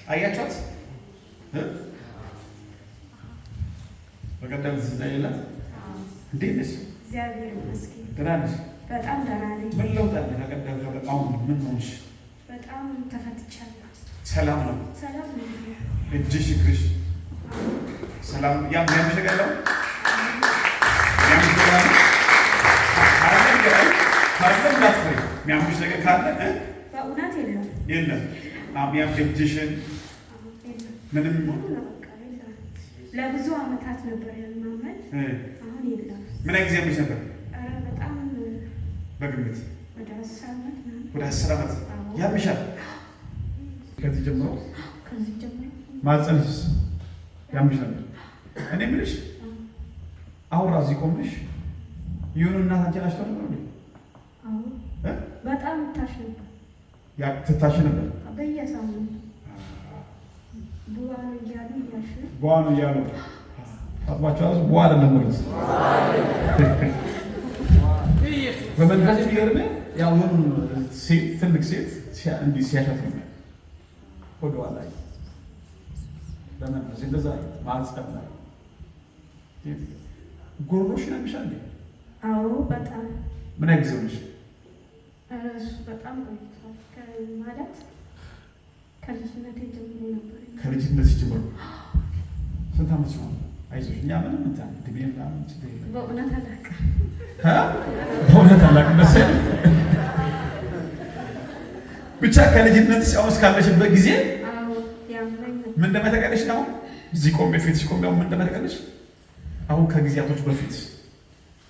አያችኋት በቀደም ዝናይላት እንዴት ነሽ? እግዚአብሔር ይመስገን ደህና ነሽ? በጣም ደህና ነኝ። ምን ለውጥ አለ? ከቀደም አሁን ምን ሆንሽ? በጣም ተፈትቻለሁ። ሰላም ነው? ሰላም ነው። እጅሽ እግርሽ ሰላም ያምሽ ነገር ነው? ያምሽ ነገር የሚያምሽ ነገር ካለ በእውነት የለም የለም። ያም እጅሽን ምንም ለብዙ ዓመታት ነበር ያልማመን። አሁን የለም። ምን ጊዜ ያምሽ ነበር? በጣም በግምት ወደ 10 ዓመት ነው። ወደ 10 ዓመት ያምሻል። ከዚህ ጀምሮ ማጸንስ ያምሽ ነበር። እኔ የምልሽ አሁን ራሱ ቆምሽ ይሁን እናታችን አሽቶ ነበር እንዴ? አዎ በጣም ታሽ ነበር። ያ ትታሽ ነበር በየሳምንቱ ቡዋ ነው እያሉ አጥባቸው አዝ ቡዋ አይደለም ማለት በመንፈስ የሚገርምህ ያው ሴት ትልቅ ሴት እንዲህ ሲያሻት ነው ወደዋ ላይ በመንፈስ እንደዛ ማጽቀም ላይ ጎሮሽ ነው የሚሻል እንዴ? አዎ በጣም ምን አይነት ነሽ? እሱ በጣም ቆይቷል ማለት ከልጅነቴ ጀምሮ ነበር። ከልጅነት ጀምሮ ስንት ዓመት ነው? አይዞሽ እኛ ምንም እንትን ድቤና በእውነት አላውቅም። በእውነት አላውቅም መሰለኝ። ብቻ ከልጅነት ሲያው እስካለሽበት ጊዜ ምን እንደመተቀለሽ ነው? እዚህ ቆሜ ፊትሽ ቆሜ ምን እንደመተቀለሽ አሁን ከጊዜያቶች በፊት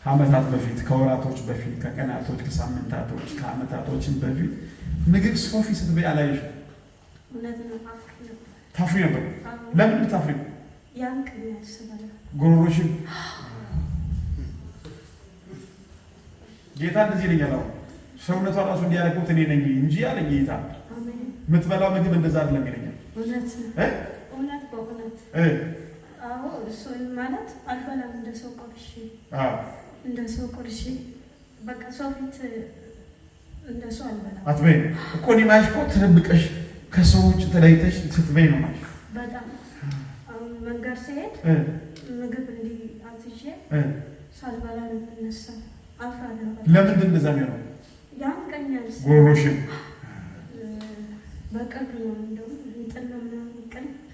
ከዓመታት በፊት ከወራቶች በፊት ከቀናቶች ከሳምንታቶች ከዓመታቶችን በፊት ምግብ ሶፊ ስትበይ አላየሽም? ታፍሪ ነበር። ለምን ታፍሪ? ጉሮሮሽን ጌታ እንደዚህ ይለኛል። አሁን ሰውነቷ ራሱ እንዲያደርጉት እኔ ነኝ እንጂ አለኝ ጌታ። የምትበላው ምግብ እንደዛ አይደለም ይለኛል። እውነት በእውነት አዎ። እሱ ማለት አልበላም እንደ ሰው ቆርሼ በቃ ሰው ፊት እንደ ሰው አልበላም። አትበይ እኮ እኔ ማይሽ እኮ ተደብቀሽ ከሰው ውጭ ተለይተሽ ስትበይ ነው ማይሽ። በጣም አሁን መንገድ ሲሄድ ምግብ እንዲህ አዝዤ ሳልበላ ነው የምነሳው። አፍራለሁ። ለምንድን እንደዛ የሚሆነው? ያንቀኛል። ጉሮሮሽን በቅርብ ነው እንደውም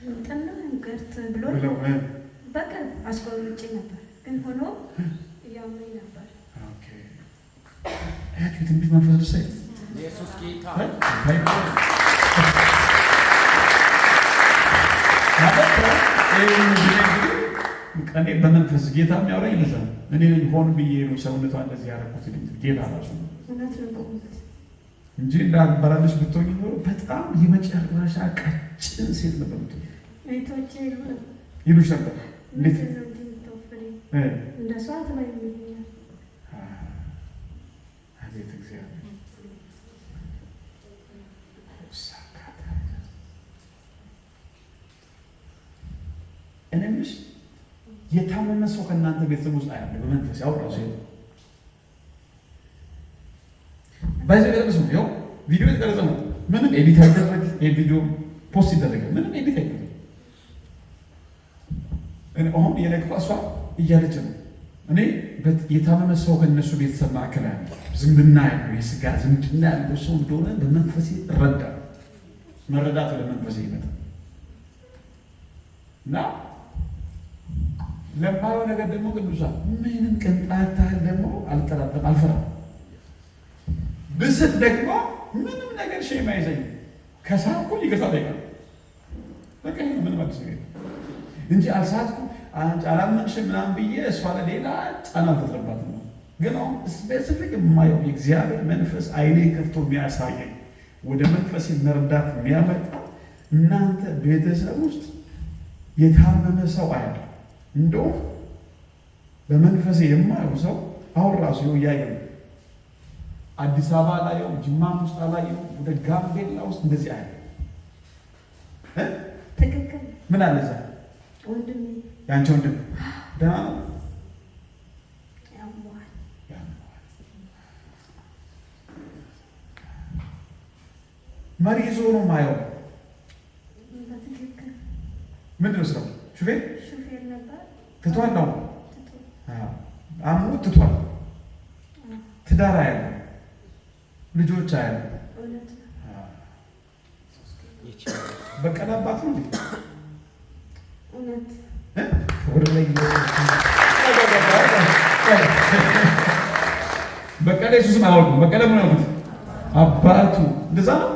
እንጥና እንገርት ብሎ በቅርብ አስቆርጬ ነበር፣ ግን ሆኖ እያመኝ ነበር። አያችሁ ትንቢት መንፈስ ቅዱስ አይደል? ኢየሱስ ጌታ እኔ በመንፈስ ጌታ የሚያወራኝ እንደዛ ነው። እኔ ነኝ ሆን ብዬ ነው ሰውነቷ እንደዚህ ያደረኩት ጌታ ራሱ ነው እንጂ እንዳልበራለሽ ብትሆኝ ኖሮ በጣም የመጨረሻ ቀጭን ሴት ነበር ብትሆኝ። እህቶቼ ይሉሽ ነበር እንዴት እንደ ሰዓት ላይ ይሉኛል። አቤት እግዚአብሔር እኔምሽ የታመመ ሰው ከእናንተ ቤተሰብ ውስጥ አያለ በመንፈስ ያወራው ሰው ባይዘው ያለሱ ነው ቪዲዮ የተቀረጸ ነው። ምንም ኤዲት አይደረግ። ቪዲዮ ፖስት ይደረጋል። ምንም ኤዲት አይደረግ። አሁን የነገሩ እሷ እያለች ነው። እኔ የታመመ ሰው ከነሱ ቤተሰብ ማዕከል ያለ ዝምድና ያለው የስጋ ዝምድና ያለው ሰው እንደሆነ በመንፈሴ እረዳ። መረዳት ለመንፈሴ ይመጣል እና ለማየው ነገር ደግሞ ቅዱሳን ምንም ቅንጣት ታህል ደግሞ አልጠራጠርም፣ አልፈራም። ብስት ደግሞ ምንም ነገር ሼም አይዘኝም። ከሳትኩ ይቅርታ እጠይቃለሁ። በቃ ይሄ ምንም አዲስ ነገር እንጂ አልሳትኩም አላመንሽም ምናምን ብዬ እሷ ለሌላ ጫና አልፈጥርባትም ነው። ግን አሁን ስፔሲፊክ የማየው የእግዚአብሔር መንፈስ አይኔ ከፍቶ የሚያሳየኝ ወደ መንፈሴ መርዳት የሚያመጣ እናንተ ቤተሰብ ውስጥ የታመመ ሰው አያለ እንደውም በመንፈሴ የማየው ሰው አሁን ራሱ እያየ ነው። አዲስ አበባ ላይ ጅማም ውስጥ ላይ ወደ ጋምቤላ ውስጥ እንደዚህ አያለ ትክክል። ምን አለ እዛ ወንድሜ ያንቺ ወንድም ደህና ነው? ያሟል። መሪ ይዞ ነው ማየው። ምንድን ነው ስራው? ሹፌር ነበር። ትቷል ነው አምሮ ትቷል። ትዳር አያለ ልጆች አያለ በቀለ አባት ነው እውነት ወደ ላይ በቀለ ኢየሱስም አላውቅም። በቀለ ምን ነው አባቱ እንደዛ ነው።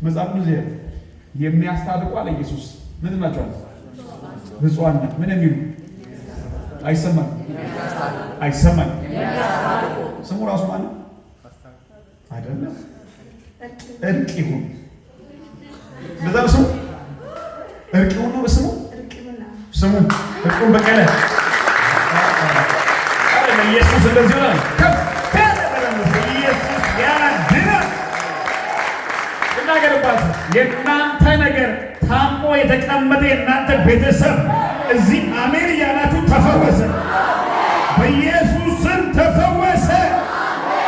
መጽሐፍ ነው የሚያስታርቁ አለ ኢየሱስ። ምን ናቸው? ብፁዓን ምን የሚሉ አይሰማም አይሰማም። ስሙ ራሱ ማለት አይደለም። እርቅ ይሁን እንደዛ ነው ስሙ። እርቅ ይሁን ነው ስሙ። ስሙ እርቁን በቀለ አለ ኢየሱስ። እንደዚህ ነው ኢየሱስ ያድናል። እናገርባት የእናንተ ነገር ታሞ የተቀመጠ የእናንተ ቤተሰብ እዚህ አሜን እያላችሁ ተፈወሰ። በኢየሱስ ስም ተፈወሰ።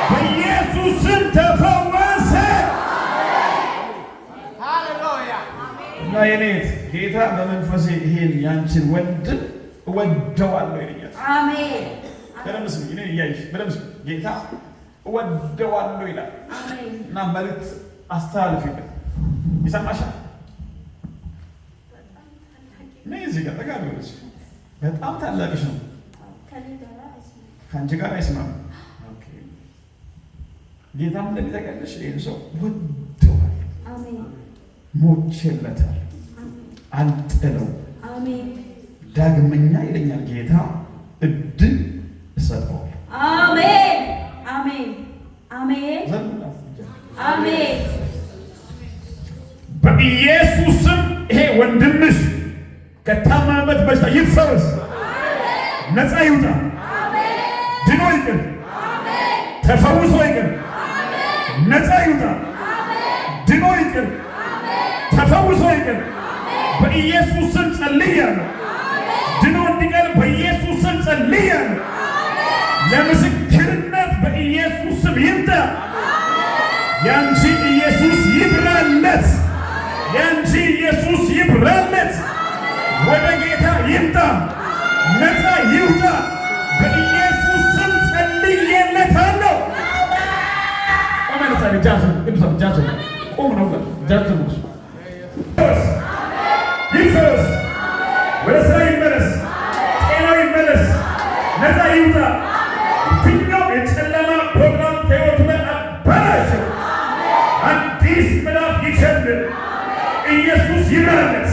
በኢየሱስ ስም ተፈወሰ። ሃሌሉያ። እና የኔት ጌታ በመንፈሴ ይሄን ያንቺን ወንድም እወደዋለሁ ይለኛል። አሜን። በደምብ ስሚ፣ እኔ እያይሽ በደምብ ስሚ። ጌታ እወደዋለሁ ይላል። አሜን። እና መልእክት አስተላልፊለት። ይሰማሻል? ነይ እዚህ ጋር ጠጋ ብለሽ። በጣም ታላቅሽ ነው። ከአንቺ ጋር አይስማም። ኦኬ። ጌታም እንደሚጠቀልሽ ይሄን ሰው ወደዋል። አሜን። ሞቼለታል። አልጥለው። አሜን። ዳግመኛ ይለኛል ጌታ እድል እሰጠዋለሁ። አሜን። አሜን። አሜን። አሜን። በኢየሱስ ስም ይሄ ወንድምሽ ከታመመበት በሽታ ይፈወስ፣ ነፃ ይውጣ፣ ድኖ ይቅር፣ ተፈውሶ ይቅር፣ ነፃ ይውጣ፣ ድኖ ይቅር፣ ተፈውሶ ይቅር። በኢየሱስ ስም ጸልያለሁ። ድኖ እንዲቀር በኢየሱስ ስም ጸልያለሁ። ለምስክርነት በኢየሱስ ስም ይምጣ። ያንቺ ኢየሱስ ይብራለት። ያንቺ ኢየሱስ ይብራለት። ወደ ጌታ ይምጣ፣ ነፃ ይውጣ። በኢየሱስ ስም ጸልዬለታለሁ። አሜን። ጃዝ ቅዱሳን ጃዝ ቆም ነው ጃዝ ነው። ይፈወስ፣ ወደ ስራ ይመለስ፣ ጤናው ይመለስ፣ ነፃ ይውጣ። የትኛው የጨለማ ፕሮግራም ከሕይወቱ ላይ አበላሸው። አዲስ ምዕራፍ ይጀምር። ኢየሱስ ይብራለት።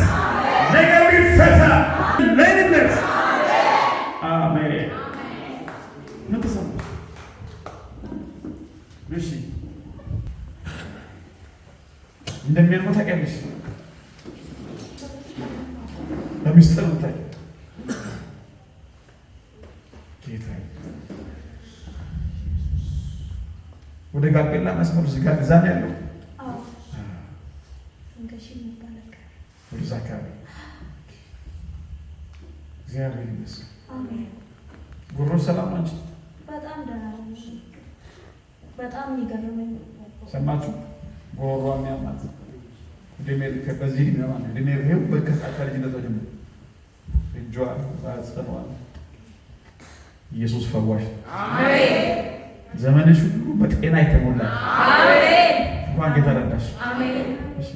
ነገሩ ይፈታ። ለይለት አሜን። ምን ተሰማ? እሺ እንደሚያልመው ታውቂያለሽ። በሚስጥር እንታይ ጌታ ወደ ጋቤላ መስመር እዚህ ጋር እዛ ነው ያለው። ወደዛ አካባቢ እግዚአብሔር ይመስገን። አሜን። ጉሮ ሰላም ነው እንጂ በጣም ደህና ነው። በጣም ይገርመኝ። ሰማችሁ? ጉሮሯ የሚያማት እድሜ በዚህ እድሜ ማለት እድሜ ይሄው በከሳካ ልጅነቷ ጀምሮ እጇ ባጽኗል። ኢየሱስ ፈዋሽ። አሜን። ዘመንሽ ሁሉ በጤና የተሞላ አሜን። እንኳን ጌታ ረዳሽ። አሜን። እሺ